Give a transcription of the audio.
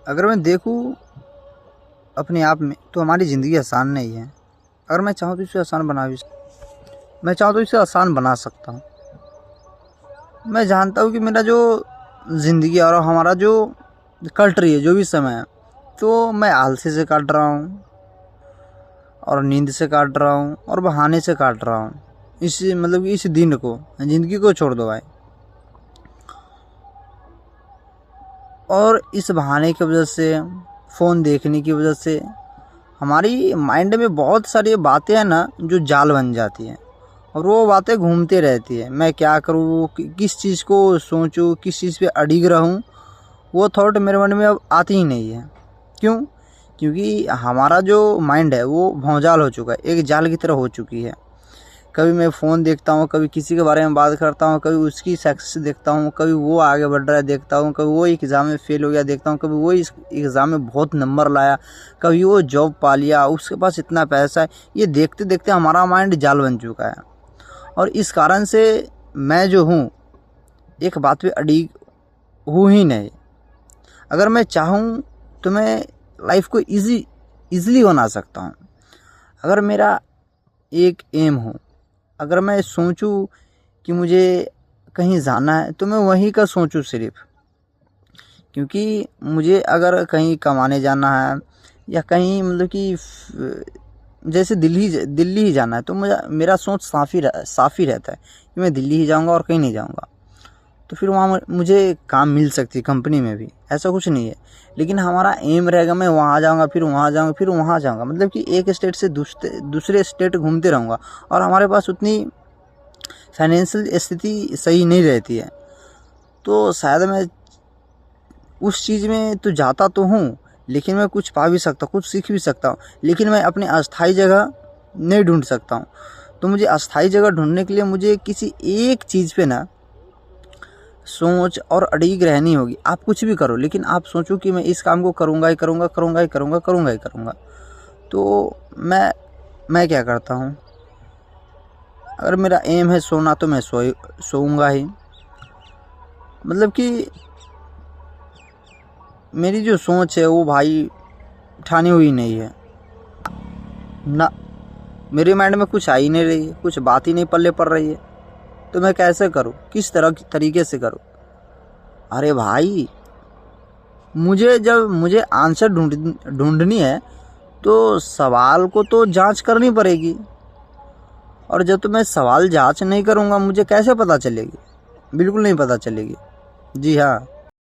अगर मैं देखूँ अपने आप में तो हमारी ज़िंदगी आसान नहीं है। अगर मैं चाहूँ तो इसे आसान मैं चाहूँ तो इसे आसान बना सकता हूँ। मैं जानता हूँ कि मेरा जो ज़िंदगी और हमारा जो कट रही है जो भी समय है, तो मैं आलसी से काट रहा हूँ और नींद से काट रहा हूँ और बहाने से काट रहा हूँ। इस मतलब कि इस दिन को, ज़िंदगी को छोड़ दो भाई। और इस बहाने की वजह से, फ़ोन देखने की वजह से हमारी माइंड में बहुत सारी बातें हैं ना जो जाल बन जाती हैं और वो बातें घूमते रहती है। मैं क्या करूँ, किस चीज़ को सोचूँ, किस चीज़ पे अड़िग रहूँ, वो थॉट मेरे मन में अब आती ही नहीं है। क्यों? क्योंकि हमारा जो माइंड है वो भौंजाल हो चुका है, एक जाल की तरह हो चुकी है। कभी मैं फ़ोन देखता हूँ, कभी किसी के बारे में बात करता हूँ, कभी उसकी सक्सेस देखता हूँ, कभी वो आगे बढ़ रहा है देखता हूँ, कभी वो एग्ज़ाम में फ़ेल हो गया देखता हूँ, कभी वो इस एग्ज़ाम में बहुत नंबर लाया, कभी वो जॉब पा लिया, उसके पास इतना पैसा है। ये देखते देखते हमारा माइंड जाल बन चुका है और इस कारण से मैं जो हूँ एक बात पे अड़िग हूँ ही नहीं। अगर मैं चाहूँ तो मैं लाइफ को ईज़िली बना सकता हूँ। अगर मेरा एक एम हो, अगर मैं सोचूं कि मुझे कहीं जाना है तो मैं वहीं का सोचूं सिर्फ। क्योंकि मुझे अगर कहीं कमाने जाना है या कहीं मतलब कि जैसे दिल्ली ही जाना है तो मेरा सोच साफ़ ही रहता है कि मैं दिल्ली ही जाऊंगा और कहीं नहीं जाऊंगा। तो फिर वहाँ मुझे काम मिल सकती है, कंपनी में भी ऐसा कुछ नहीं है। लेकिन हमारा एम रहेगा मैं वहाँ जाऊँगा, फिर वहाँ जाऊँगा, फिर वहाँ जाऊँगा, मतलब कि एक स्टेट से दूसरे स्टेट घूमते रहूँगा और हमारे पास उतनी फाइनेंशियल स्थिति सही नहीं रहती है। तो शायद मैं उस चीज़ में तो जाता तो हूँ, लेकिन मैं कुछ पा भी सकता हूँ, कुछ सीख भी सकता हूँ, लेकिन मैं अपनी अस्थायी जगह नहीं ढूंढ सकता हूँ। तो मुझे अस्थायी जगह ढूंढने के लिए मुझे किसी एक चीज़ पे ना सोच और अड़िग रहनी होगी। आप कुछ भी करो, लेकिन आप सोचो कि मैं इस काम को करूँगा ही करूँगा, करूँगा ही करूँगा, करूँगा ही करूँगा। तो मैं क्या करता हूँ, अगर मेरा एम है सोना तो मैं सोऊंगा ही। मतलब कि मेरी जो सोच है वो भाई ठानी हुई नहीं है ना, मेरे माइंड में कुछ आ ही नहीं रही है, कुछ बात ही नहीं पल्ले पड़ रही है। तो मैं कैसे करूँ, किस तरीके से करूँ? अरे भाई, जब मुझे आंसर ढूंढनी है तो सवाल को तो जांच करनी पड़ेगी। और जब तो मैं सवाल जांच नहीं करूँगा मुझे कैसे पता चलेगी? बिल्कुल नहीं पता चलेगी। जी हाँ।